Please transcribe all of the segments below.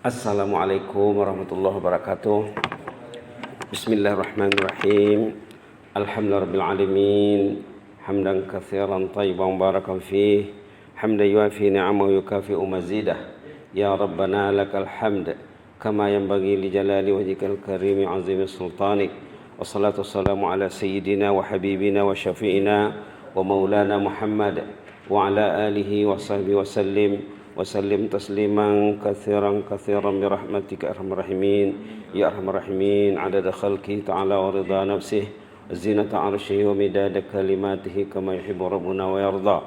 Assalamualaikum warahmatullahi wabarakatuh. Bismillahirrahmanirrahim. Alhamdulillahirabbil alamin. Hamdan katsiran thayyiban barakan fih. Hamdan yuafi ni'amahu yukafi'u mazidah. Ya Rabbana lakal hamd kama yanbaghi li jalali wajhikal karimi 'azimi sultanik. Wassalatu wassalamu ala sayyidina wa habibina wa syafi'ina wa maulana Muhammad wa ala alihi wa sahbihi wa sallim tasliman katsiran birahmatika arhamar rahimin ya arhamar rahimin adada khalqi ta'ala wa ridha nafsihi zinata 'arsyihi wa midada kalimatihi kama yuhibbu rabbuna wa yarda.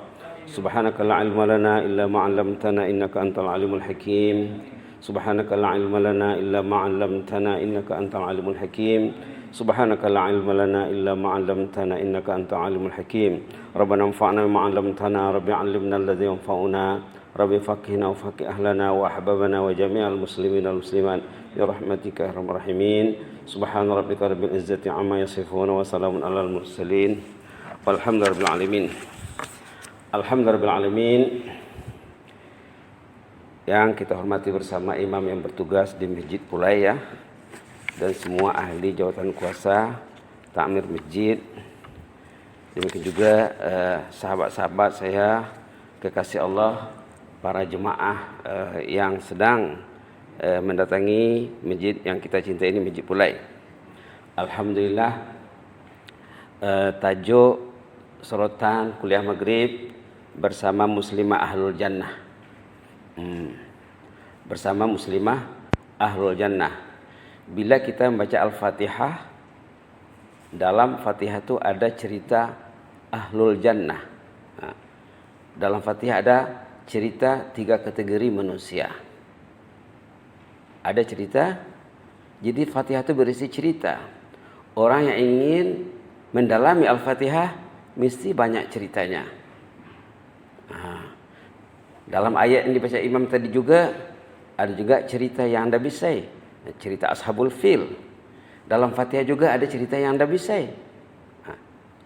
Subhanaka la ilma lana illa ma 'allamtana innaka antal alimul hakim. Subhanaka la ilma lana illa ma 'allamtana innaka antal alimul hakim. Subhanaka la ilma lana illa ma 'allamtana innaka antal alimul hakim. Rabbana anfa'na bima 'allamtana, rabbi 'allimna alladhi yanfa'una. Rabbi faqihna wa faqih ahlana wa ahbabana wa jami'al muslimin wal muslimat bi rahmatika ya arhamar rahimin. Subhana rabbika rabbil izzati amma yasifun wa salamun alal mursalin walhamdulillahi rabbil alamin. Alhamdulillahi rabbil alamin. Yang kita hormati bersama imam yang bertugas di Masjid Pulai ya, dan semua ahli jawatan kuasa takmir masjid. Demikian juga sahabat-sahabat saya kekasih Allah, para jemaah yang sedang mendatangi masjid yang kita cintai ini, Masjid Pulai. Alhamdulillah, tajuk sorotan kuliah maghrib bersama muslimah ahlul jannah. Bersama muslimah ahlul jannah. Bila kita membaca Al-Fatihah, dalam Fatihah itu ada cerita ahlul jannah. Dalam Fatihah ada cerita 3 kategori manusia. Ada cerita, jadi Fatihah itu berisi cerita. Orang yang ingin mendalami Al-Fatihah mesti banyak ceritanya. Dalam ayat yang dibaca imam tadi juga ada juga cerita yang Anda bisa, cerita Ashabul Fil. Dalam Fatihah juga ada cerita yang Anda bisa.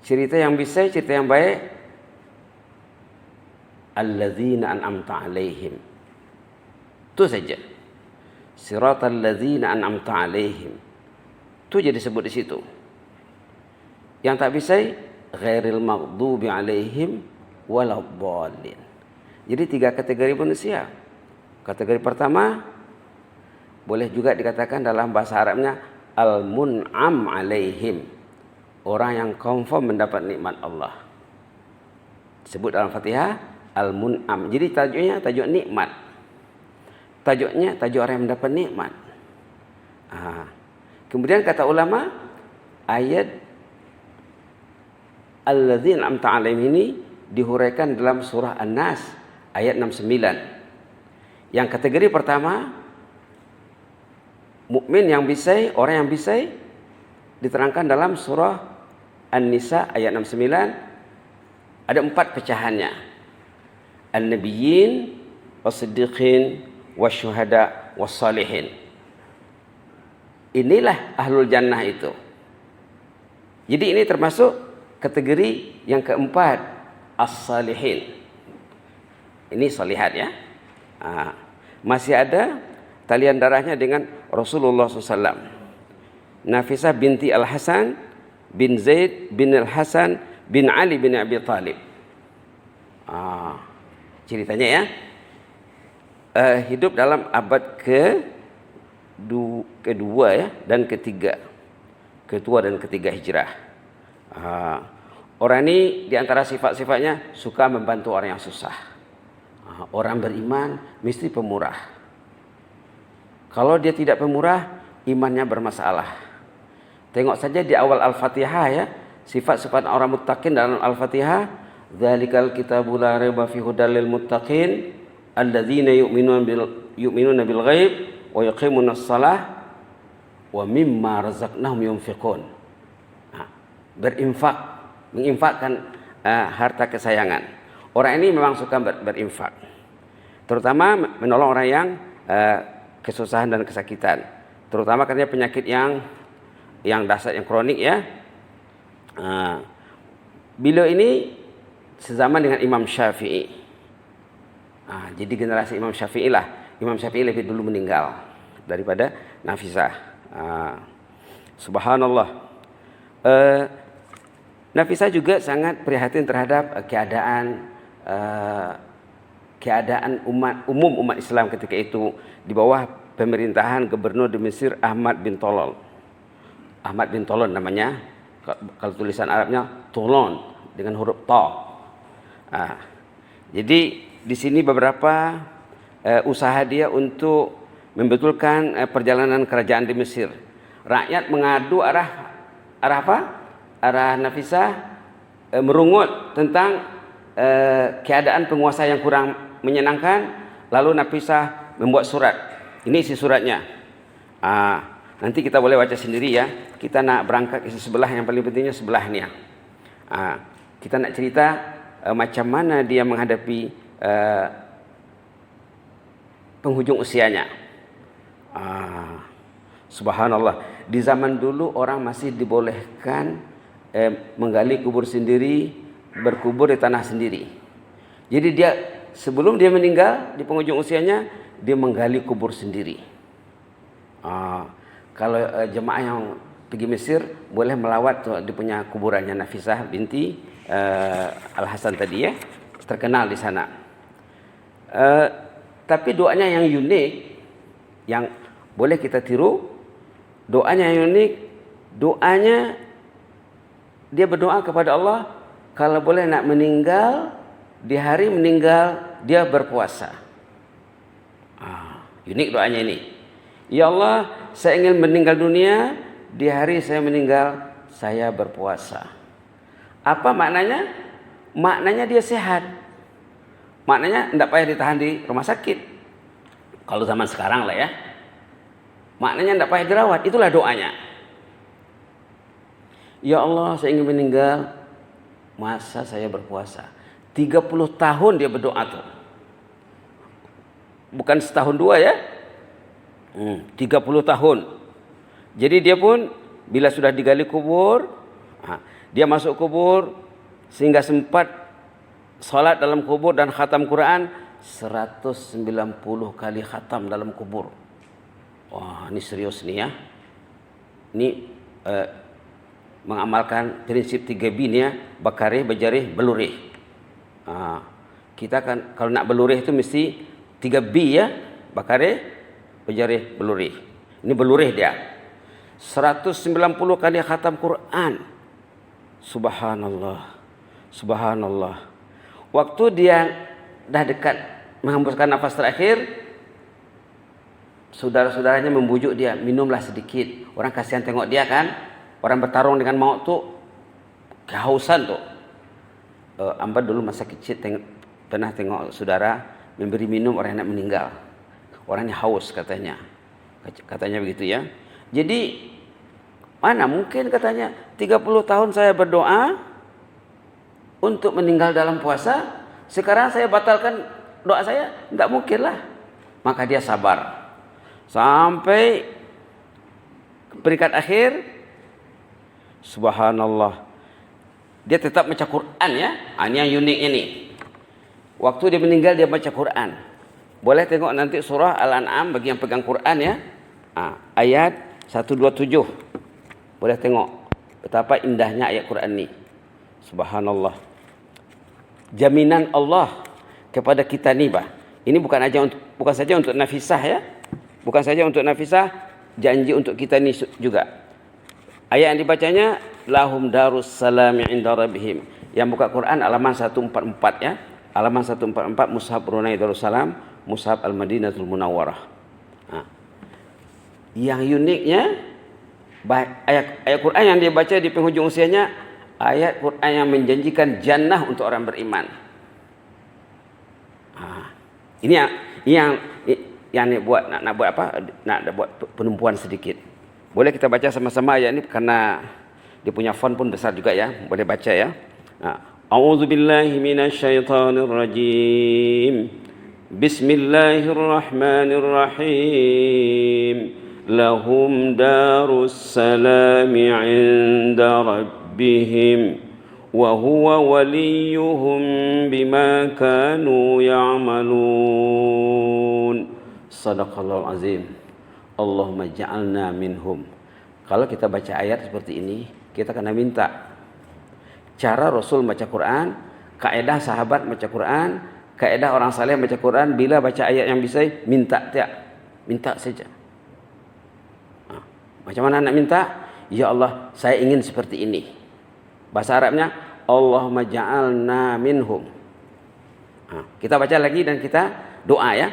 Cerita yang bisa, cerita yang baik. Alladzina an'amta alaihim. Itu saja. Siratal ladzina an'amta alaihim. Itu jadi disebut di situ. Yang tak bisa, ghairil maghdubi alaihim waladdallin. Jadi 3 kategori manusia. Kategori pertama boleh juga dikatakan dalam bahasa Arabnya al-mun'am alaihim. Orang yang confirm mendapat nikmat Allah. Disebut dalam Fatihah Al-Mun'am. Jadi tajuknya tajuk nikmat. Tajuknya tajuk orang yang mendapat nikmat. Kemudian kata ulama, ayat Alladzina an'amta 'alaihim ini dihuraikan dalam surah An-Nas ayat 69. Yang kategori pertama, mukmin yang bisa, orang yang bisa, diterangkan dalam surah An-Nisa ayat 69. Ada 4 pecahannya. An-Nabiyyin, Was-Siddiqin, Was-Syuhada, Was-Salihin. Inilah ahlul jannah itu. Jadi ini termasuk kategori yang keempat, As-Salihin. Ini salihat ya. Masih ada talian darahnya dengan Rasulullah SAW. Nafisah binti Al-Hasan bin Zaid bin Al-Hasan bin Ali bin Abi Talib. Ceritanya ya, hidup dalam abad kedua ya, dan ketiga, kedua dan ketiga hijrah. Orang ini diantara sifat-sifatnya suka membantu orang yang susah. Orang beriman mesti pemurah. Kalau dia tidak pemurah, imannya bermasalah. Tengok saja di awal Al-Fatihah ya, sifat-sifat orang muttaqin dalam Al-Fatihah. Dzalikal kitabu la raiba fihi hudal lil muttaqin alladzina yu'minuna bil ghaib wa yuqimunas shalah wa mimma razaqnahum yunfiqun. Berinfak, menginfakkan harta kesayangan. Orang ini memang suka berinfak. Terutama menolong orang yang kesusahan dan kesakitan. Terutama karena penyakit yang dahsyat, yang kronik ya. Beliau ini sezaman dengan Imam Syafi'i. Jadi generasi Imam Syafi'i lah Imam Syafi'i lebih dulu meninggal daripada Nafisah. Subhanallah. Nafisah juga sangat prihatin terhadap keadaan umat Islam ketika itu di bawah pemerintahan gubernur di Mesir Ahmad bin Tolol. Ahmad bin Tolol namanya, kalau tulisan Arabnya Tolon dengan huruf ta. Jadi di sini beberapa usaha dia untuk membetulkan perjalanan kerajaan di Mesir. Rakyat mengadu arah apa? Arah Nafisah merungut tentang keadaan penguasa yang kurang menyenangkan. Lalu Nafisah membuat surat. Ini isi suratnya. Nanti kita boleh baca sendiri ya. Kita nak berangkat ke sebelah, yang paling pentingnya sebelah ni ya. Kita nak cerita macam mana dia menghadapi penghujung usianya. Subhanallah. Di zaman dulu orang masih dibolehkan menggali kubur sendiri, berkubur di tanah sendiri. Jadi dia sebelum dia meninggal di penghujung usianya, dia menggali kubur sendiri. Kalau jemaah yang pergi Mesir boleh melawat di punya kuburannya Nafisah binti Al-Hasan tadi ya, terkenal di sana. Tapi doanya yang unik, yang boleh kita tiru, doanya yang unik, doanya dia berdoa kepada Allah kalau boleh nak meninggal, di hari meninggal dia berpuasa. Unik doanya ini. Ya Allah, saya ingin meninggal dunia, di hari saya meninggal, saya berpuasa. Apa maknanya? Maknanya dia sehat. Maknanya tidak payah ditahan di rumah sakit. Kalau zaman sekarang lah ya. Maknanya tidak payah dirawat. Itulah doanya. Ya Allah, saya ingin meninggal, masa saya berpuasa. 30 tahun dia berdoa tuh. Bukan setahun dua ya. 30 tahun. Jadi dia pun bila sudah digali kubur, dia masuk kubur sehingga sempat salat dalam kubur dan khatam Quran 190 kali khatam dalam kubur. Wah, ini serius nih ya. Ini mengamalkan prinsip 3B nih ya, bakarih, bajarih, belurih. Kita kan kalau nak belurih itu mesti 3B ya, bakarih, bajarih, belurih. Ini belurih dia. 190 kali khatam Quran. Subhanallah. Subhanallah. Waktu dia dah dekat menghembuskan nafas terakhir, saudara-saudaranya membujuk dia, minumlah sedikit. Orang kasihan tengok dia kan. Orang bertarung dengan maut tu kehausan tu. Amba dulu masa kecil pernah tengok saudara memberi minum orang yang nak meninggal. Orangnya haus katanya. Katanya begitu ya. Jadi mana mungkin katanya 30 tahun saya berdoa untuk meninggal dalam puasa, sekarang saya batalkan doa saya? Tidak mungkin lah. Maka dia sabar sampai peringkat akhir. Subhanallah. Dia tetap baca Quran ya. Ini yang uniknya nih. Waktu dia meninggal dia baca Quran. Boleh tengok nanti surah Al-An'am bagi yang pegang Quran ya. Ayat 127. Boleh tengok betapa indahnya ayat Quran ni. Subhanallah. Jaminan Allah kepada kita ni bah. Ini bukan saja untuk Nafisah ya. Bukan saja untuk Nafisah, janji untuk kita ni juga. Ayat yang dibacanya lahum darus salam inda rabbihim. Yang buka Quran halaman 144 ya. Halaman 144 Mushaf Brunei Darussalam, Mushaf Al-Madinatul Munawwarah. Yang uniknya ayat Quran yang dia baca di penghujung usianya, ayat Quran yang menjanjikan jannah untuk orang beriman. Ini yang nak buat apa? Nak buat penumpuan sedikit. Boleh kita baca sama-sama ayat ini karena dia punya font pun besar juga ya. Boleh baca ya. A'udzubillahi minasyaitonirrajim. Bismillahirrahmanirrahim. Lahum darus salami 'inda rabbihim wa huwa waliyuhum bima kanu ya'malun. Sadaqallahul azim. Allahumma ja'alna minhum. Kalau kita baca ayat seperti ini, kita kena minta. Cara Rasul baca Quran, kaidah sahabat baca Quran, kaidah orang saleh baca Quran, bila baca ayat yang bisa minta tiap. Minta saja. Macam mana nak minta? Ya Allah, saya ingin seperti ini. Bahasa Arabnya Allahumma ja'alna minhum. Kita baca lagi dan kita doa ya.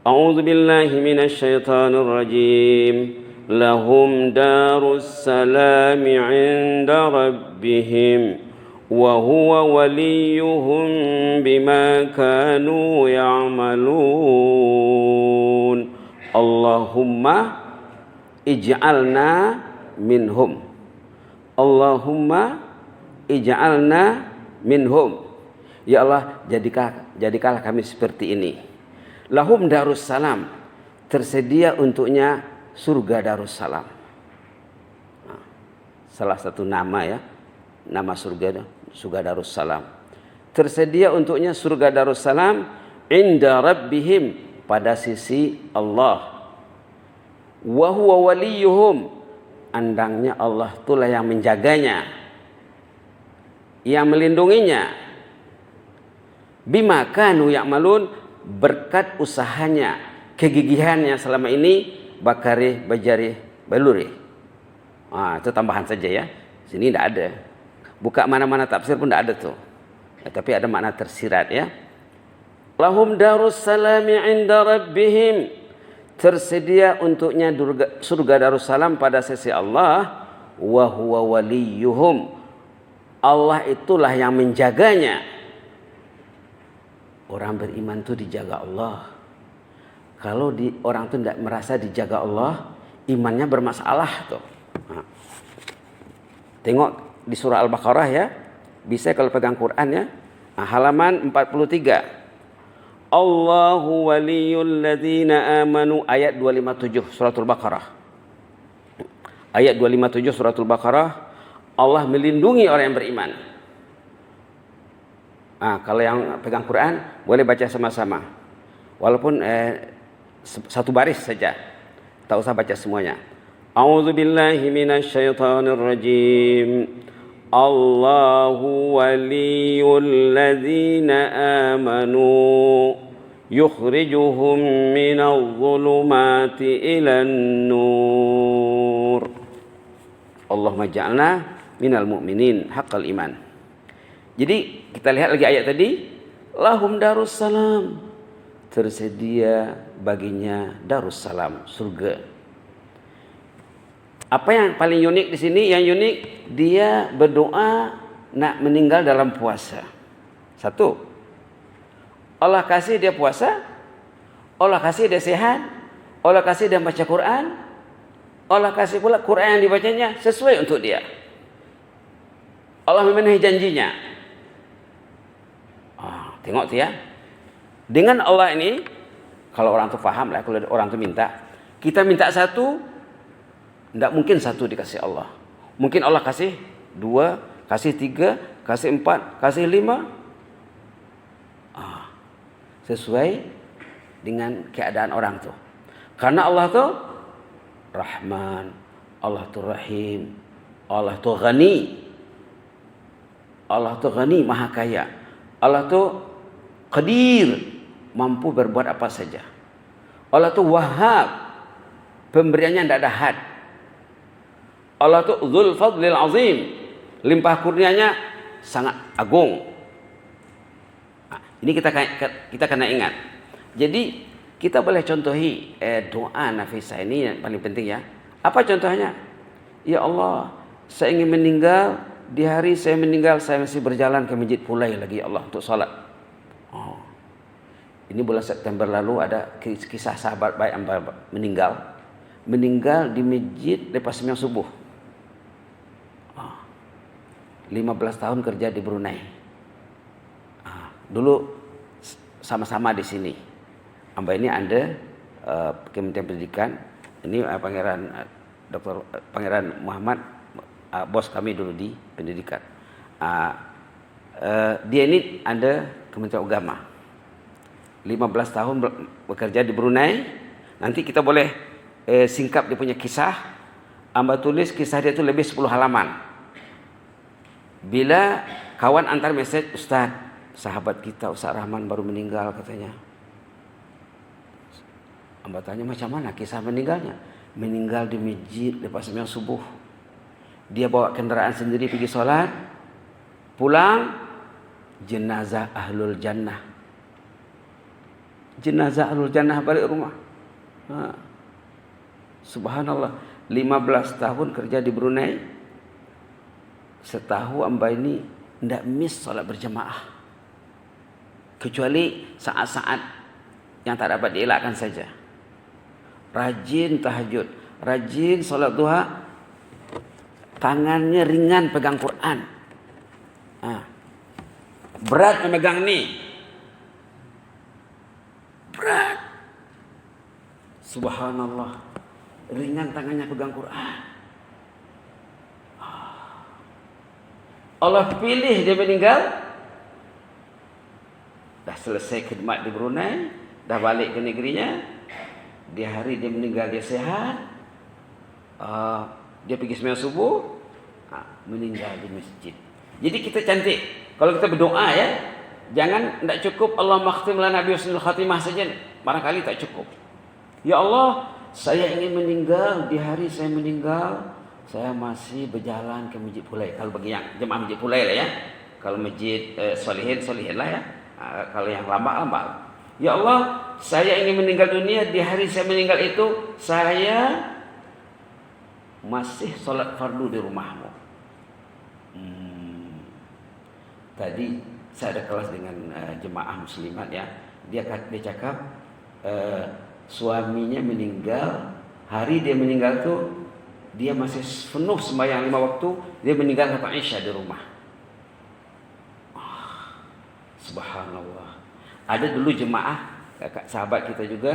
A'udzu billahi minasyaitonir rajim. Lahum darus salam 'inda rabbihim wa huwa waliyuhum bima kanu ya'malun. Allahumma ij'alna minhum. Allahumma ij'alna minhum. Ya Allah, jadikanlah kami seperti ini. Lahum darussalam, tersedia untuknya surga darussalam. Salah satu nama ya, nama surga darussalam. Tersedia untuknya surga darussalam inda rabbihim, pada sisi Allah. Wa huwa waliyuhum, andangnya Allah itulah yang menjaganya, yang melindunginya. Bima kanu ya'malun, berkat usahanya, kegigihannya selama ini, bakari bajari baluri. Itu tambahan saja ya. Sini tidak ada. Buka mana-mana tafsir pun tidak ada tuh. Tapi ada makna tersirat ya. Lahum darussalami 'inda rabbihim, tersedia untuknya surga darussalam pada sisi Allah. Wa huwa waliyuhum, Allah itulah yang menjaganya. Orang beriman itu dijaga Allah. Kalau orang itu tidak merasa dijaga Allah, imannya bermasalah tuh. Tengok di surah Al-Baqarah ya. Bisa kalau pegang Quran ya. Halaman 43. Allahu waliyul ladzina amanu, ayat 257 suratul Baqarah. Ayat 257 suratul Baqarah, Allah melindungi orang yang beriman. Kalau yang pegang Quran boleh baca sama-sama. Walaupun satu baris saja. Tak usah baca semuanya. A'udzu billahi minasyaitonir rajim. Allahu waliyul ladzina amanu yukhrijuhum minadh dhulumati ilan nur. Allahumma ja'alna minal mu'minin haqqal iman. Jadi kita lihat lagi ayat tadi, lahum darussalam, tersedia baginya darussalam, surga. Apa yang paling unik di sini? Yang unik, dia berdoa nak meninggal dalam puasa. Satu, Allah kasih dia puasa, Allah kasih dia sehat, Allah kasih dia baca Quran, Allah kasih pula Quran yang dibacanya sesuai untuk dia. Allah memenuhi janjinya. Tengok tu ya. Dengan Allah ini, kalau orang tu faham lah, kalau orang tu minta, kita minta satu, tidak mungkin satu dikasih Allah. Mungkin Allah kasih 2, kasih 3, kasih 4, kasih 5. Sesuai dengan keadaan orang tu. Karena Allah tu Rahman, Allah tu Rahim, Allah tu Ghani. Allah tu Ghani, Maha Kaya. Allah tu Qadir, mampu berbuat apa saja. Allah tu Wahhab, pemberiannya tidak ada had. Allah tu Dzul Fadlil Azim, limpah kurnianya sangat agung. Ini kita kena ingat. Jadi kita boleh contohi doa nafisah ini yang paling penting ya. Apa contohnya? Ya Allah, saya ingin meninggal, di hari saya meninggal saya masih berjalan ke Masjid Pulai lagi ya Allah untuk salat. Ini bulan September lalu ada kisah sahabat baik yang meninggal di masjid lepas sembahyang subuh. 15 tahun kerja di Brunei. Dulu sama-sama di sini. Hamba ini ada Kementerian Pendidikan. Ini Pangeran Muhammad, bos kami dulu di pendidikan. Dia ini ada Kementerian Agama. 15 tahun bekerja di Brunei. Nanti kita boleh singkap dia punya kisah. Amba tulis kisah dia itu lebih 10 halaman. Bila kawan antar mesej, Ustaz, sahabat kita Ustaz Rahman baru meninggal katanya. Amba tanya macam mana kisah meninggalnya? Meninggal di masjid lepas sembahyang subuh. Dia bawa kendaraan sendiri pergi solat, pulang jenazah ahlul jannah. Jenazah ahlul jannah balik rumah. Subhanallah, 15 tahun kerja di Brunei. Setahu amba ini tidak miss solat berjemaah. Kecuali saat-saat yang tak dapat dielakkan saja. Rajin tahajud, rajin solat duha, tangannya ringan pegang Quran. Berat memegang ni. Berat. Subhanallah. Ringan tangannya pegang Quran. Allah pilih dia meninggal. Dah selesai khidmat di Brunei, dah balik ke negerinya. Di hari dia meninggal dia sehat. Dia pergi sembahyang subuh, meninggal di masjid. Jadi kita cantik kalau kita berdoa ya, jangan tidak cukup Allah makhtim lana bi husnul khatimah saja, barangkali tak cukup. Ya Allah, saya ingin meninggal di hari saya meninggal, saya masih berjalan ke Masjid Pulai. Kalau bagi yang jemaah Masjid Pulai lah ya. Kalau Masjid Solihin lah ya. Kalau yang lama. Ya Allah, saya ingin meninggal dunia di hari saya meninggal itu saya masih solat fardu di rumahmu. Tadi saya ada kelas dengan jemaah muslimat ya. Dia cakap suaminya meninggal, hari dia meninggal tuh dia masih penuh sembahyang 5 waktu, dia meninggal kata Aisyah di rumah. Subhanallah. Ada dulu jemaah sahabat kita juga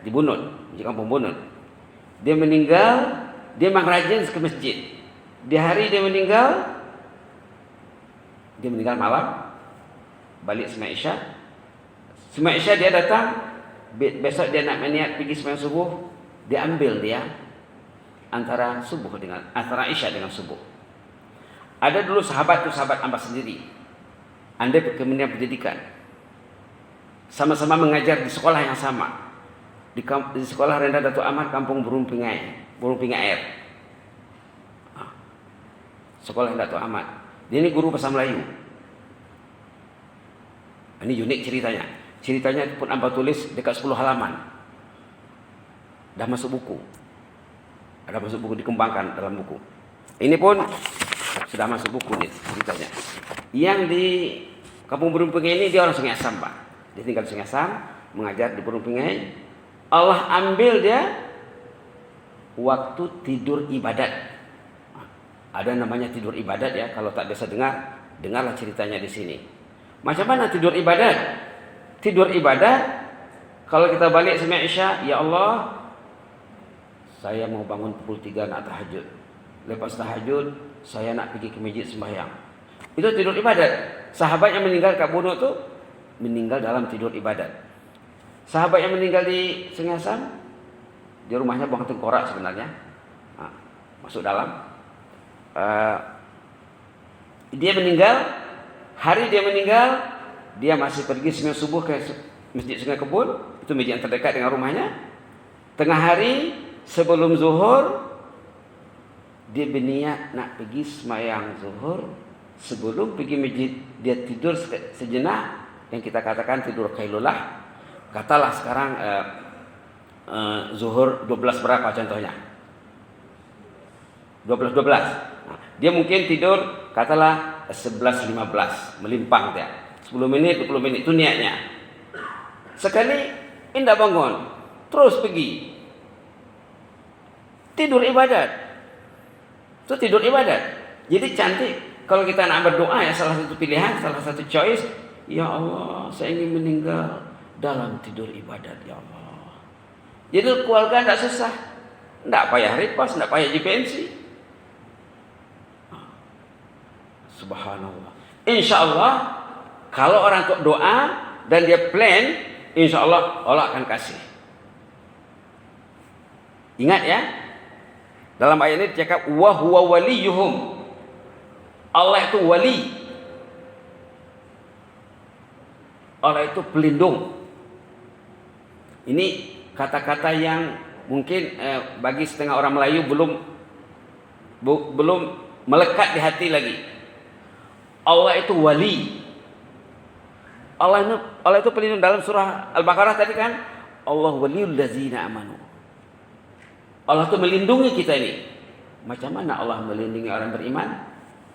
di Bunut, di kampung Bunut. Dia meninggal, dia memang rajin ke masjid. Di hari dia meninggal malam, balik sembahyang Isya. Sembahyang Isya dia datang, besok dia nak niat pergi sembahyang subuh, dia ambil dia antara Isya dengan subuh. Ada dulu sahabat amba sendiri. Anda kemudian pendidikan. Sama-sama mengajar di sekolah yang sama. Di sekolah rendah Datuk Ahmad Kampung Burung Pingai Air. Sekolah Datuk Ahmad. Dia ini guru bahasa Melayu. Ini unik ceritanya. Ceritanya pun amba tulis dekat 10 halaman. Dah masuk buku. Ada masuk buku, dikembangkan dalam buku. Ini pun sudah masuk buku nih ceritanya. Yang di Kampung Burung Pingai ini dia orang Sungai Asam, Pak. Dia tinggal di Sungai Asam, mengajar di Burung Pingai. Allah ambil dia waktu tidur ibadat. Ada namanya tidur ibadat ya. Kalau tak biasa dengarlah ceritanya di sini. Macam mana tidur ibadat? Tidur ibadat, kalau kita balik sembahyang Isya, ya Allah, saya mau bangun pukul 3 nak tahajud. Lepas tahajud, saya nak pergi ke masjid sembahyang. Itu tidur ibadat. Sahabat yang meninggal kat Bunut tu meninggal dalam tidur ibadat. Sahabat yang meninggal di Sungai Asam, di rumahnya buang tengkorak sebenarnya. Masuk dalam. Dia meninggal, hari dia meninggal, dia masih pergi sembahyang subuh ke Masjid Sungai Kebun, itu masjid yang terdekat dengan rumahnya. Tengah hari sebelum zuhur, dia berniat nak pergi sembahyang zuhur. Sebelum pergi masjid, dia tidur sejenak, yang kita katakan tidur qailulah. Katalah sekarang zuhur 12 berapa contohnya? 12. Dia mungkin tidur katalah 11.15, melimpang dia. 10 minit, 20 menit itu niatnya. Sekali indah bangun, terus pergi. Tidur ibadat. Itu tidur ibadat. Jadi cantik. Kalau kita nak berdoa ya, salah satu pilihan, salah satu choice, ya Allah, saya ingin meninggal dalam tidur ibadat, ya Allah. Jadi keluarga tidak susah, tidak payah repas, tidak payah JPNC. Subhanallah. Insya Allah, kalau orang doa dan dia plan, insya Allah Allah akan kasih. Ingat ya, dalam ayat ini dicakap wa huwa waliyuhum. Allah itu wali. Allah itu pelindung. Ini kata-kata yang mungkin bagi setengah orang Melayu belum melekat di hati lagi. Allah itu wali. Allah itu pelindung. Dalam surah Al-Baqarah tadi kan, Allah waliyul ladzina amanu. Allah itu melindungi kita ini. Macam mana Allah melindungi orang beriman?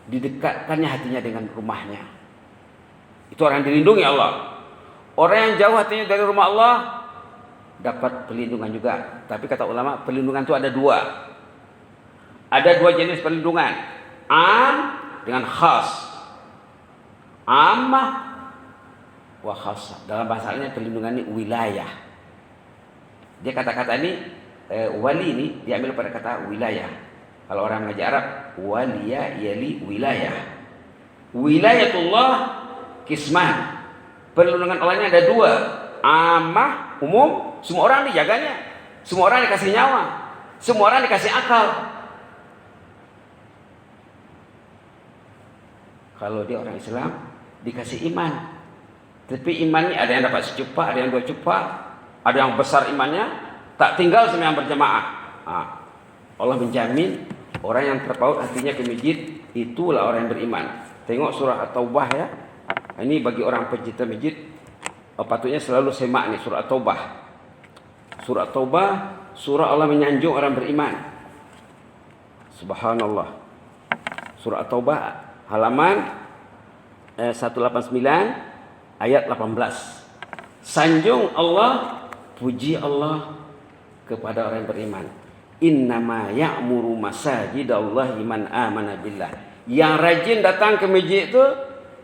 Didekatkannya hatinya dengan rumahnya. Itu orang yang dilindungi Allah. Orang yang jauh hatinya dari rumah Allah dapat perlindungan juga. Tapi kata ulama, perlindungan itu ada dua. Ada dua jenis perlindungan. Am dengan khas. Ammah wa khas. Dalam bahasa Arabnya perlindungan ini wilayah. Dia kata-kata ini wali ini diambil pada kata wilayah. Kalau orang mengajar Arab, waliya yali wilayah. Wilayatullah kisman. Perlindungan Allahnya ada dua. Ammah, umum, semua orang dijaganya. Semua orang dikasih nyawa. Semua orang dikasih akal. Kalau dia orang Islam, dikasih iman. Tapi imannya ada yang dapat secupa, ada yang 2 cupa, ada yang besar imannya, tak tinggal sembahyang berjamaah. Allah menjamin orang yang terpaut hatinya ke masjid, itulah orang yang beriman. Tengok surah At-Taubah ya. Ini bagi orang pencinta masjid, patutnya selalu semak nih surah At-Taubah. Surah At-Taubah, surah Allah menyanjung orang beriman. Subhanallah. Surah At-Taubah halaman 189 ayat 18. Sanjung Allah, puji Allah kepada orang yang beriman. Innama ya'muru masajidallahi man amana billah. Yang rajin datang ke masjid itu,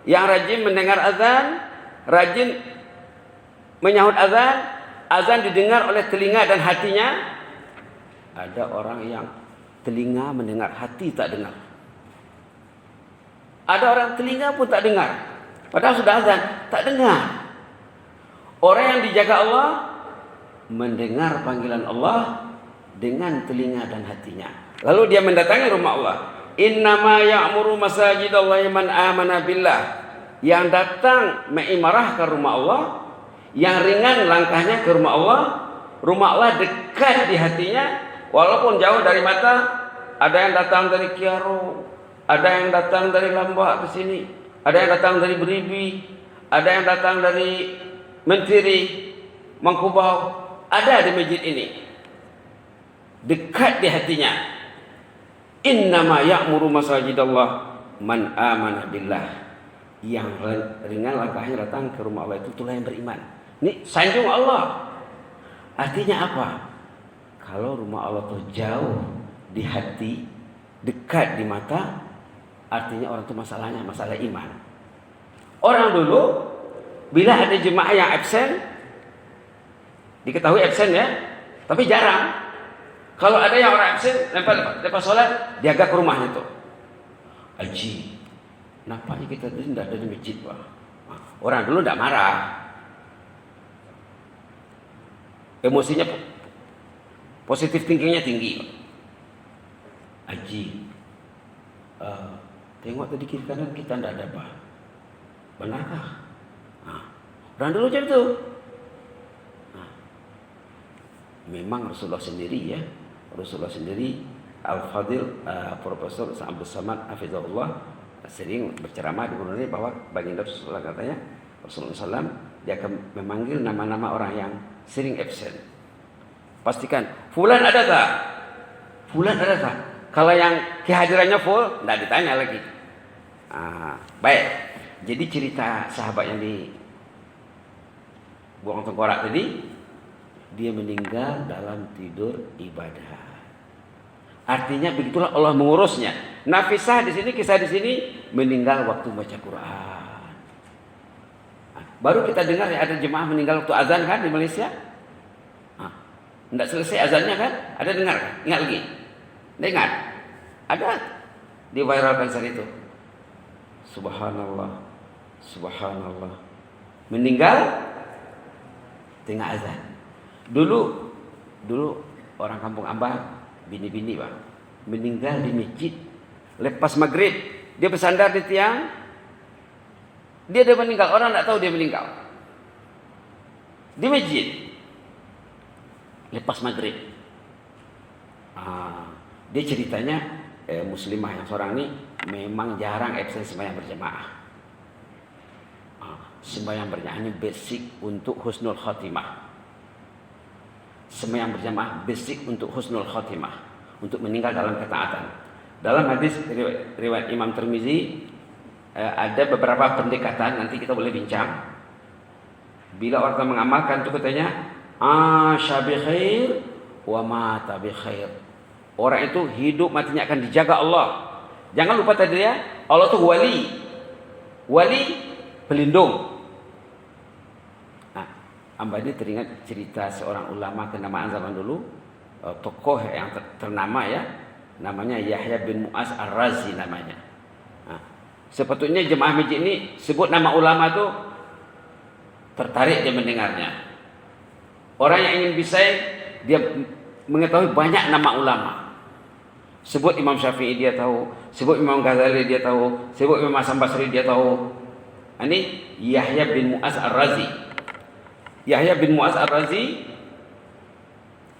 yang rajin mendengar azan, rajin menyahut azan, azan didengar oleh telinga dan hatinya. Ada orang yang telinga mendengar, hati tak dengar. Ada orang telinga pun tak dengar, padahal sudah azan, tak dengar. Orang yang dijaga Allah mendengar panggilan Allah dengan telinga dan hatinya. Lalu dia mendatangi rumah Allah. Innama ya'muru masajidallahi man amana billah. Yang datang mengimarah ke rumah Allah, yang ringan langkahnya ke rumah Allah dekat di hatinya, walaupun jauh dari mata. Ada yang datang dari Kiaro, ada yang datang dari Lambak ke sini, ada yang datang dari Beribi, ada yang datang dari Mentiri, Mangkubau, ada di masjid ini. Dekat di hatinya. Innama ya'muru masajidallah man amana billah. Yang ringan langkahnya datang ke rumah Allah, itulah yang beriman. Ini sanjung Allah. Artinya apa? Kalau rumah Allah itu jauh di hati, dekat di mata, artinya orang itu masalahnya masalah iman. Orang dulu bila ada jemaah yang absen, diketahui absen ya, tapi jarang. Kalau ada yang orang absen, lepas sholat, dia agak ke rumahnya tuh. Haji, nampaknya kita tidak ada di masjid, Pak. Orang dulu tidak marah. Emosinya positif thinkingnya tinggi, Pak. Haji, tengok tadi kiri kanan kita tidak ada, Pak. Benarkah? Orang dulu macam itu. Memang Rasulullah sendiri Al-Fadil Profesor Abdul Samad Hafizahullah sering berceramah di Brunei bahwa baginda Rasulullah katanya, Rasulullah SAW dia akan memanggil nama-nama orang yang sering absen. Pastikan, fulan ada tak? Fulan ada tak? Kalau yang kehadirannya full, tidak ditanya lagi. Baik. Jadi cerita sahabat yang di buang tengkorak tadi, dia meninggal dalam tidur ibadah. Artinya begitulah Allah mengurusnya. Nafisah di sini, kisah di sini meninggal waktu baca Quran. Baru kita dengar ya ada jemaah meninggal waktu azan kan di Malaysia. Tidak selesai azannya kan? Ada dengar kan? Ingat lagi? Dengar? Ada diviralkan saat itu. Subhanallah, subhanallah, Meninggal tengah azan. Dulu orang kampung Abah, bini-bini Bang, meninggal di masjid lepas maghrib. Dia bersandar di tiang. Dia meninggal, orang tak tahu dia meninggal. Di masjid lepas maghrib. Dia ceritanya muslimah yang seorang ini memang jarang absen sembahyang berjamaah. Sembahyang berjamaah ini basic untuk husnul khatimah. Sembahyang berjamaah basic untuk husnul khatimah, untuk meninggal dalam ketaatan. Dalam hadis riwayat Imam Tirmizi ada beberapa pendekatan, nanti kita boleh bincang. Bila orang mengamalkan itu katanya asya bi khair wa mata bi khair. Orang itu hidup matinya akan dijaga Allah. Jangan lupa tadi ya, Allah itu wali. Wali pelindung. Nah, Amba ini teringat cerita seorang ulama kenamaan zaman dulu, tokoh yang ternama ya, namanya Yahya bin Mu'az Ar-Razi namanya. Nah, sepatutnya jemaah masjid ini sebut nama ulama itu tertarik dia mendengarnya. Orang yang ingin bisa dia mengetahui banyak nama ulama. Sebut Imam Syafi'i dia tahu, sebut Imam Ghazali dia tahu, sebut Imam Hasan Basri dia tahu. Ini Yahya bin Mu'az Ar-Razi. Yahya bin Mu'az Ar-Razi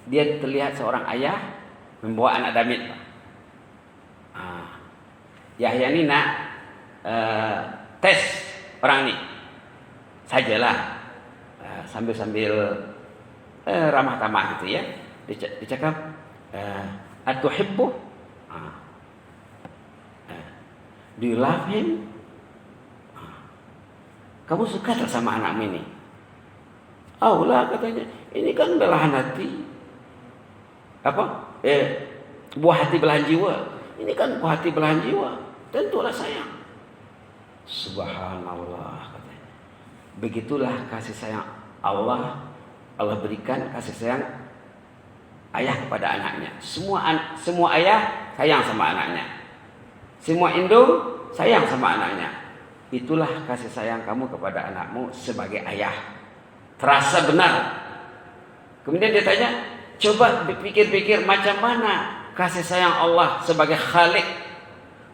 dia terlihat seorang ayah membawa anak damit. Yahya ini nak tes orang ini sajalah, sambil ramah tamah gitu ya. Dia cakap atuhibbu, do you love him? Kamu suka tak sama anakmu ini? Lah katanya, ini kan belahan hati. Apa? Buah hati belahan jiwa. Ini kan buah hati belahan jiwa. Tentulah sayang. Subhanallah katanya. Begitulah kasih sayang Allah. Allah berikan kasih sayang ayah kepada anaknya. Semua ayah sayang sama anaknya. Semua induk sayang sama anaknya. Itulah kasih sayang kamu kepada anakmu sebagai ayah. Terasa benar. Kemudian dia tanya, coba pikir-pikir macam mana kasih sayang Allah sebagai Khalik.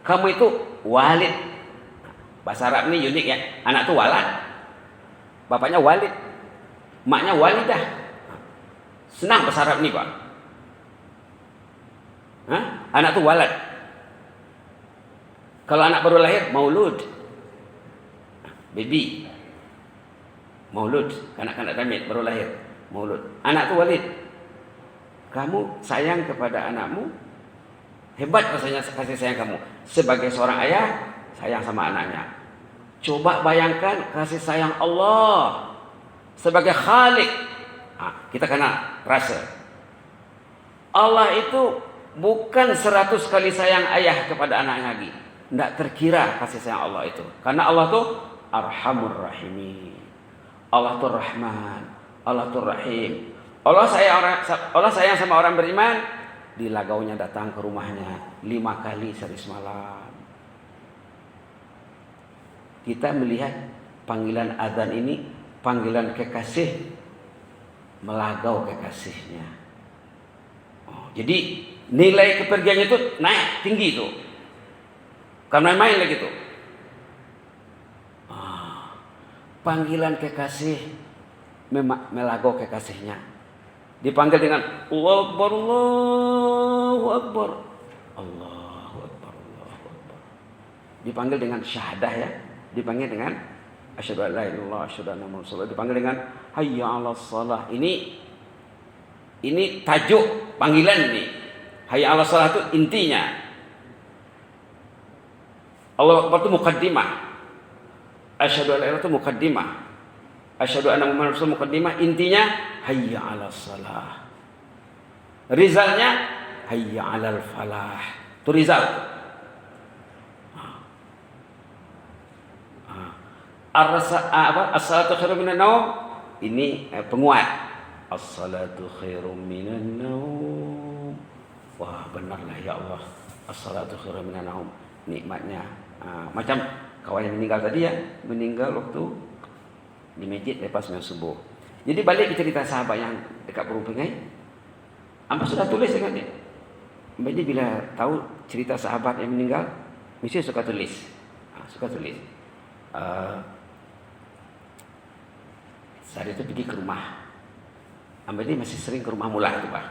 Kamu itu walid. Bahasa Arab ini unik ya. Anak itu walad. Bapaknya walid. Maknya walidah. Senang bahasa Arab ini Pak. Anak itu walad. Kalau anak baru lahir, maulud. Baby. Maulud. Kanak-kanak damit baru lahir. Maulud. Anak itu walid. Kamu sayang kepada anakmu. Hebat rasanya kasih sayang kamu. Sebagai seorang ayah, sayang sama anaknya. Coba bayangkan kasih sayang Allah sebagai Khalik. Kita kena rasa. Allah itu bukan 100 kali sayang ayah kepada anaknya lagi. Tidak terkira kasih sayang Allah itu. Karena Allah itu Arhamur Rahimin. Allah itu Rahman. Allah itu Rahim. Allah sayang sama orang beriman. Di lagaunya datang ke rumahnya 5 kali sehari semalam. Kita melihat panggilan azan ini panggilan kekasih melagau kekasihnya. Jadi nilai kepergiannya itu naik tinggi itu. Karena main lagi itu. Panggilan kekasih melagau kekasihnya. Dipanggil dengan Allahu Akbar, Allahu Akbar, Allahu Akbar, Allahu Akbar. Dipanggil dengan syahadah ya. Dipanggil dengan asyhadu an la ilaha illallah, asyhadu anna muhammadar rasulullah. Dipanggil dengan hayya 'alas shalah. Ini tajuk panggilan ini. Hayya 'alas shalah itu intinya. Allahu Akbar itu mukaddimah. Asyhadu an la ilaha illallah itu mukaddimah. Asyhadu anna muhammadar rasulullah mukaddimah. Intinya hayya 'alas shalah. Rizalnya hayya 'alal falah. Itu rizal. As-salatu khairum minan naum. Ini penguat. As-salatu khairum minan naum. Wah, benarlah ya Allah. As-salatu khairum minan naum. Nikmatnya macam kawan yang meninggal tadi ya, meninggal waktu di masjid lepas sembahyang subuh. Jadi balik ke cerita sahabat yang dekat Perumpungai, Amba sudah tulis dengan dia. Jadi bila tahu cerita sahabat yang meninggal, mesti suka tulis. Suka tulis. Saya itu pergi ke rumah. Amba ini masih sering ke rumah mula itu, Pak.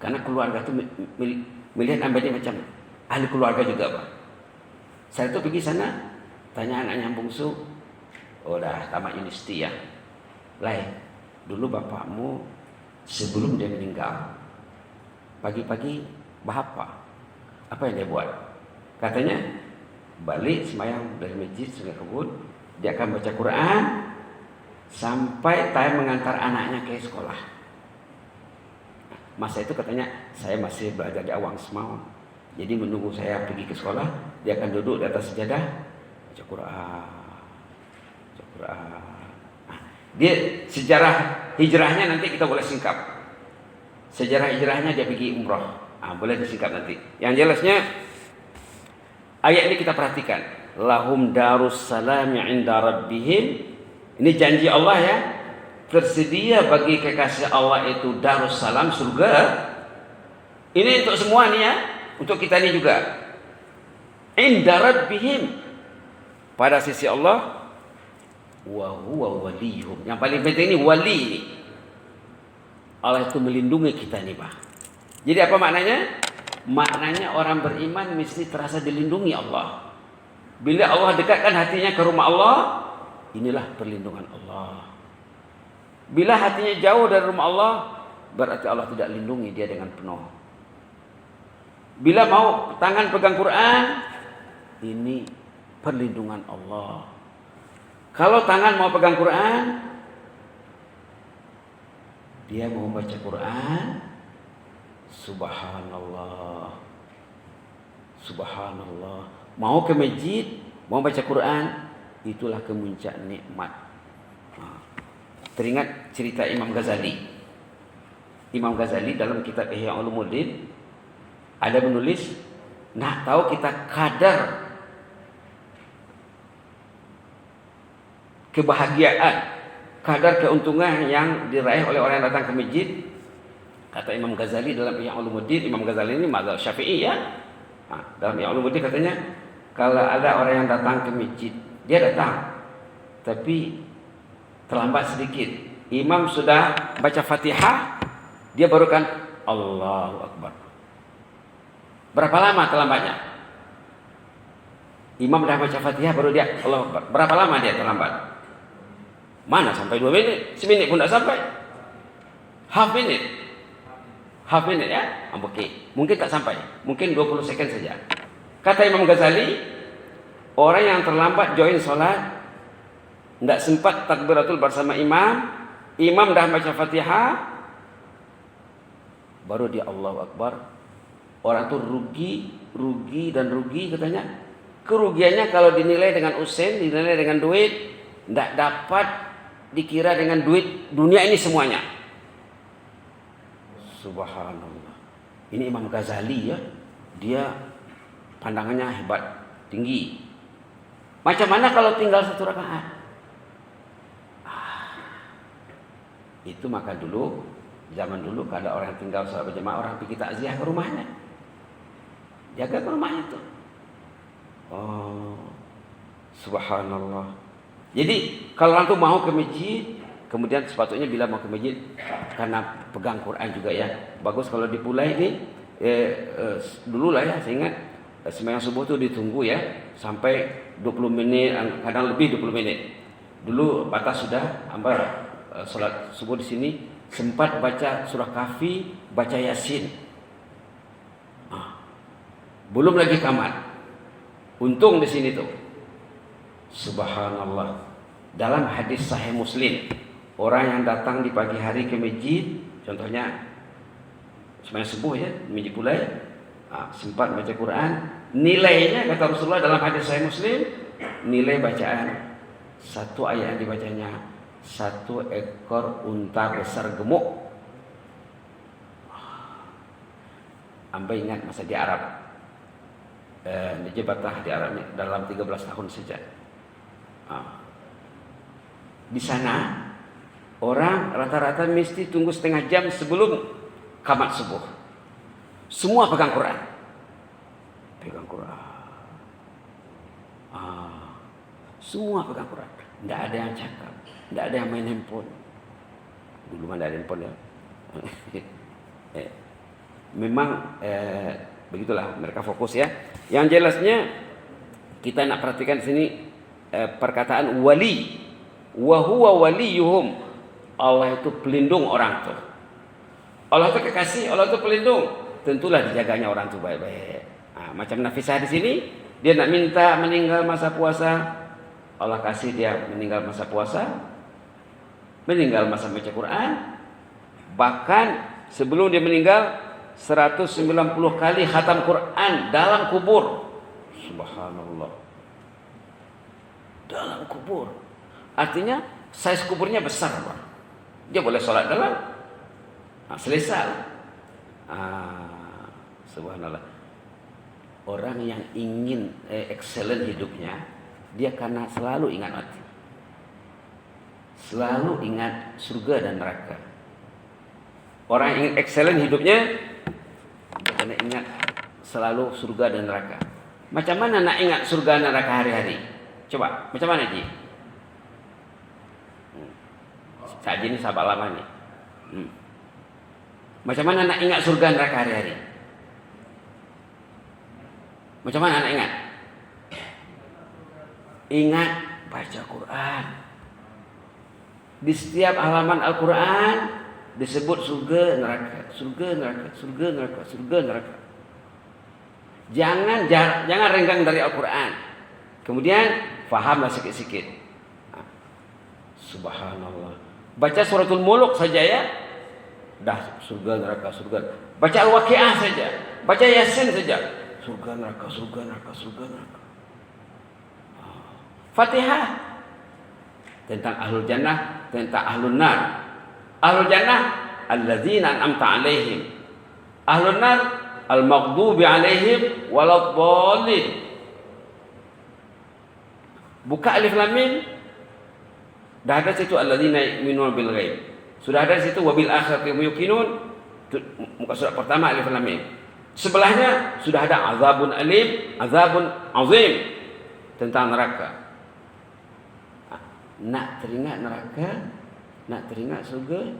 Karena keluarga itu melihat Amba ini macam ahli keluarga juga, Pak. Saya itu pergi sana, tanya anaknya yang bungsu, oh dah tamat universiti ya. Lai, dulu bapakmu sebelum dia meninggal, pagi-pagi bahapa? Apa yang dia buat? Katanya balik sembahyang dari masjid Sungai Kebun, dia akan baca Quran sampai time mengantar anaknya ke sekolah. Masa itu katanya saya masih belajar di Awang Semau. Jadi menunggu saya pergi ke sekolah, dia akan duduk di atas sejadah baca Quran. Baca Quran. Dia sejarah hijrahnya nanti kita boleh singkap. Sejarah hijrahnya dia pergi umrah. Boleh disingkap nanti. Yang jelasnya ayat ini kita perhatikan. Lahum darus salam 'inda rabbihim. Ini janji Allah ya. Tersedia bagi kekasih Allah itu darus salam, surga. Ini untuk semua nih ya. Untuk kita ini juga. 'Inda rabbihim. Pada sisi Allah, wa huwa waliyuhum. Yang paling penting ini wali ini. Allah itu melindungi kita nih, Pak. Jadi apa maknanya? Maknanya orang beriman mesti terasa dilindungi Allah. Bila Allah dekatkan hatinya ke rumah Allah, inilah perlindungan Allah. Bila hatinya jauh dari rumah Allah, berarti Allah tidak lindungi dia dengan penuh. Bila mau tangan pegang Quran, ini perlindungan Allah. Kalau tangan mau pegang Quran, dia mau baca Quran, subhanallah, subhanallah. Mau ke masjid, mau baca Quran, itulah kemuncak nikmat. Teringat cerita Imam Ghazali. Imam Ghazali dalam kitab Ihya Ulumuddin ada menulis, nak tahu kita kadar kebahagiaan, kadar keuntungan yang diraih oleh orang yang datang ke masjid. Kata Imam Ghazali dalam Ihya Ulumuddin, Imam Ghazali ini mazhab Syafi'i ya. Dalam Ihya Ulumuddin katanya, kalau ada orang yang datang ke masjid, dia datang, tapi terlambat sedikit. Imam sudah baca Fatihah, dia baru kan Allahu Akbar. Berapa lama terlambatnya? Imam dah baca Fatihah baru dia Allahu Akbar. Berapa lama dia terlambat? Mana sampai 2 menit? Seminit pun tak sampai. Half minute ya? Okey. Mungkin tak sampai. Mungkin 20 second saja. Kata Imam Ghazali, orang yang terlambat join solat, tidak sempat takbiratul bersama imam, imam dah baca Fatihah, baru dia Allahu Akbar. Orang tu rugi katanya. Kerugiannya kalau dinilai dengan usen, dinilai dengan duit, tidak dapat dikira dengan duit dunia ini semuanya. Subhanallah. Ini Imam Ghazali ya. Dia pandangannya hebat, tinggi. Macam mana kalau tinggal 1 rakaat? Itu maka dulu, zaman dulu kalau orang tinggal salat berjamaah, orang pergi takziah ke rumahnya. Jaga ke rumahnya tuh. Oh, subhanallah. Jadi kalau orang tuh mau ke masjid, kemudian sepatutnya bila mau ke masjid, karena pegang Quran juga ya, bagus kalau dipulai ini. Dulu lah ya, saya ingat sembahyang subuh tuh ditunggu ya sampai 20 menit, kadang lebih 20 menit. Dulu batas sudah, hamba salat subuh di sini sempat baca surah Kahfi, baca Yasin. Belum lagi tamat. Untung di sini tuh. Subhanallah. Dalam hadis Sahih Muslim, orang yang datang di pagi hari ke masjid, contohnya sembahyang subuh ya, masjid pulai, sempat baca Quran, nilainya kata Rasulullah dalam hadis Sahih Muslim, nilai bacaan satu ayat yang dibacanya 1 ekor unta besar gemuk. Amba ingat masa di Arab, di Jebatah di Arab dalam 13 tahun saja. Di sana orang rata-rata mesti tunggu setengah jam sebelum qamat subuh. Semua pegang Quran. Pegang Quran. Semua pegang Quran. Tidak ada yang cakap, tidak ada yang main handphone. Dulu mana ada handphone ya. Memang begitulah mereka fokus ya. Yang jelasnya kita nak perhatikan di sini perkataan wali. Wa huwa waliyuhum. Allah itu pelindung orang tu. Allah itu kekasih, Allah itu pelindung. Tentulah dijaganya orang tu baik-baik. Macam Nafisah di sini, dia nak minta meninggal masa puasa. Allah kasih dia meninggal masa puasa, meninggal masa baca Quran. Bahkan sebelum dia meninggal 190 kali khatam Quran dalam kubur. Subhanallah. Dalam kubur. Artinya size kuburnya besar, Pak. Dia boleh sholat dalam. Selesai. Subhanallah. Orang yang ingin excellent hidupnya, dia karena selalu ingat mati. Selalu ingat surga dan neraka. Orang yang ingin excellent hidupnya, dia karena ingat selalu surga dan neraka. Macam mana nak ingat surga dan neraka hari-hari? Coba, macam mana Ji? Saja ini sahabat lama nih. Macam mana nak ingat surga dan neraka hari-hari? Macam mana nak ingat? Ingat baca Quran. Di setiap halaman Al-Quran disebut surga neraka, surga neraka, surga neraka, surga neraka. Jangan renggang dari Al-Quran. Kemudian fahamlah sikit-sikit. Subhanallah. Baca suratul Mulk saja ya, dah surga neraka, surga. Baca Al-Waqiah saja, baca Yasin saja, surga neraka, surga neraka, surga neraka. Fatihah tentang ahlul jannah, tentang ahlul nar. Ahlul jannah alladzina an'amta alaihim. Ahlul nar al-maghdubi alaihim waladhdallin. Buka alif lam mim. Dah ada situ alladzina yu'minuna bil ghaib. Sudah ada situ wabil akhirati hum yuqinun. Muka surat pertama alif lam mim. Sebelahnya sudah ada azabun alim, azabun azim tentang neraka. Nak teringat neraka, nak teringat surga,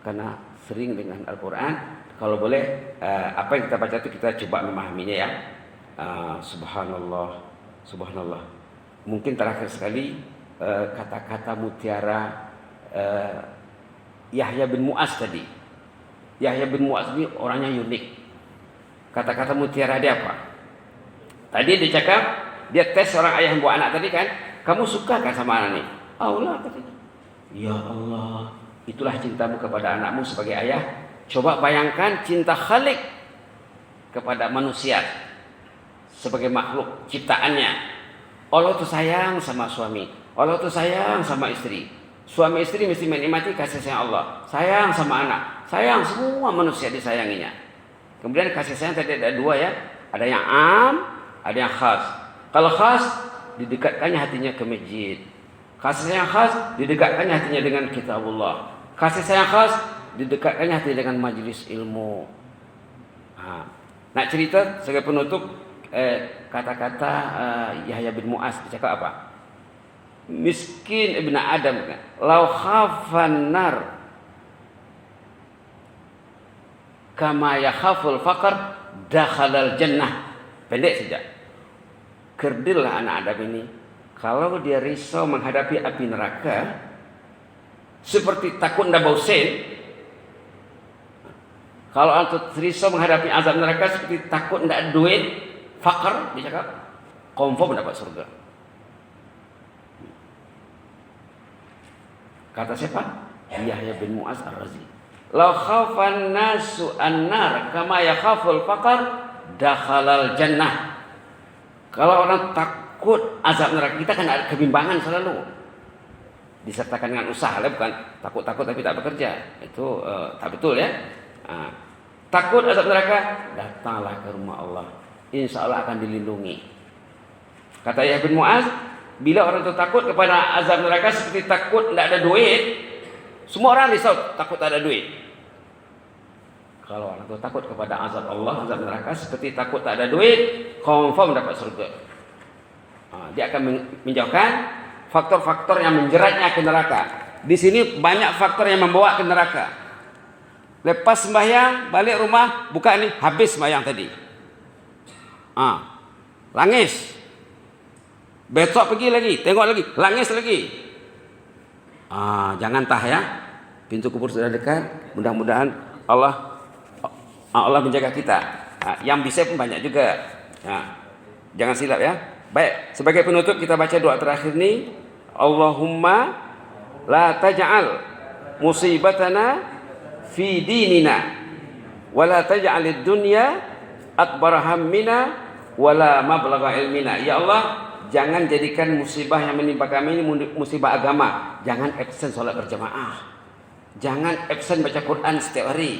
karena sering dengan Al-Quran. Kalau boleh, apa yang kita baca itu kita coba memahaminya ya. Subhanallah, subhanallah. Mungkin terakhir sekali kata-kata mutiara Yahya bin Mu'az tadi. Yahya bin Mu'az ini orangnya unik. Kata-kata mutiara dia apa? Tadi dia cakap, dia tes orang ayah yang buat anak tadi kan. Kamu suka kan sama anak ini? Allah katanya. Ya Allah, itulah cintamu kepada anakmu sebagai ayah. Coba bayangkan cinta Khalik kepada manusia sebagai makhluk ciptaannya. Allah itu sayang sama suami, Allah itu sayang sama istri. Suami istri mesti menikmati kasih sayang Allah. Sayang sama anak, sayang semua manusia disayanginya. Kemudian kasih sayang tadi ada dua ya. Ada yang am, ada yang khas. Kalau khas, didekatkannya hatinya ke masjid. Kasih sayang khas, didekatkannya hatinya dengan kitabullah. Kasih sayang khas, didekatkannya hatinya dengan majlis ilmu. Nak cerita sebagai penutup, kata-kata Yahya bin Mu'az cakap apa? Miskin ibn Adam kan, lau khafan nar kama yakhaful faqr dakhalal jannah. Pendek saja. Kerdillah anak Adam ini, kalau dia risau menghadapi api neraka seperti takut ndak bau sen. Kalau antum risau menghadapi azab neraka seperti takut ndak ada duit, fakir, dia cakap confirm mendapat surga. Kata siapa? Yahya bin Mu'az Ar-Razi. Lau khafan nasu an-nar kama yakhaful faqr dakhalal jannah. Kalau orang takut azab neraka, kita kan ada kebimbangan selalu. Disertakan dengan usaha, bukan takut-takut tapi tak bekerja. Itu tak betul ya. Takut azab neraka, datanglah ke rumah Allah. Insya Allah akan dilindungi. Kata Yahya bin Mu'az, bila orang itu takut kepada azab neraka seperti takut tidak ada duit, semua orang risau takut tak ada duit. Kalau orang itu takut kepada azab Allah, azab neraka seperti takut tak ada duit, confirm dapat surga. Dia akan menjauhkan faktor-faktor yang menjeratnya ke neraka. Di sini banyak faktor yang membawa ke neraka. Lepas sembahyang, balik rumah, buka ini, habis sembahyang tadi. Langis. Besok pergi lagi, tengok lagi, langis lagi. Jangan tah ya. Pintu kubur sudah dekat. Mudah-mudahan Allah menjaga kita. Yang bisa pun banyak juga. Jangan silap ya. Baik, sebagai penutup kita baca doa terakhir ni. Allahumma la taj'al musibatana fi dinina wa la taj'alid dunya akbar hammina wa la mablagha ilmina. Ya Allah, jangan jadikan musibah yang menimpa kami ini musibah agama. Jangan absen solat berjamaah. Jangan absen baca Quran setiap hari.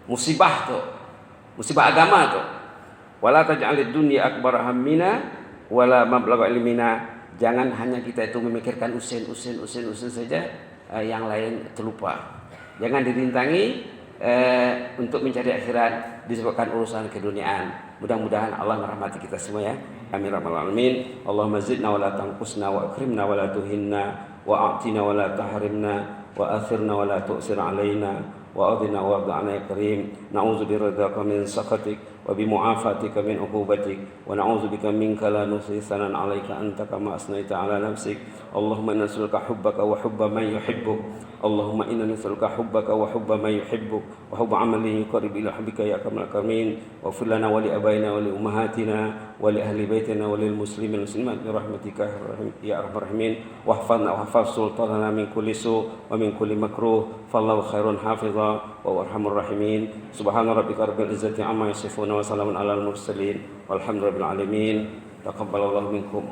Musibah tu. Musibah agama tu. Wala taj'alid dunya akbar hammina wala mablagha ilmina. Jangan hanya kita itu memikirkan usin saja, yang lain terlupa. Jangan dirintangi untuk mencari akhirat disebabkan urusan keduniaan. Mudah-mudahan Allah merahmati kita semua ya. Amin rabbal alamin. Allahumma zidna wa la tanqusna wa akrimna wa la tuhinna wa a'tina wa la tahrimna wa athirna wa la tu'sir alaina wa adina wa abda'ana ya karim. Na'udzu biridhaka min sakhatik wa bimu'afatika min uqubatik wa na'udzu bika minka la nuhsi sanan 'alaika anta kama asnaita 'ala nafsik. Allahumma inna nas'aluka hubbaka wa hubba man yuhibbuk. Allahumma inna nas'aluka hubbaka wa hubba man yuhibbuk wa hubba 'amalin yuqarrib ila hubbika ya akmal akramin. Wa fir lana wa li abaina wa li ummahatina wa li ahli baitina wa lil muslimin muslimat bi rahmatika ya arhamar rahimin. Wahfazna wa hafaz sultanana min kulli su wa min kulli makruh. Fallahu khairun hafiza wa arhamur rahimin. Subhana rabbika rabbil izzati amma yasifun wa salamun alal mursalin walhamdulillahi alamin. Taqabbalallahu minkum.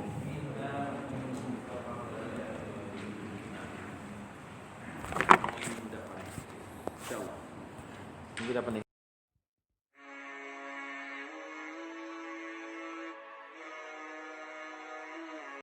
Kita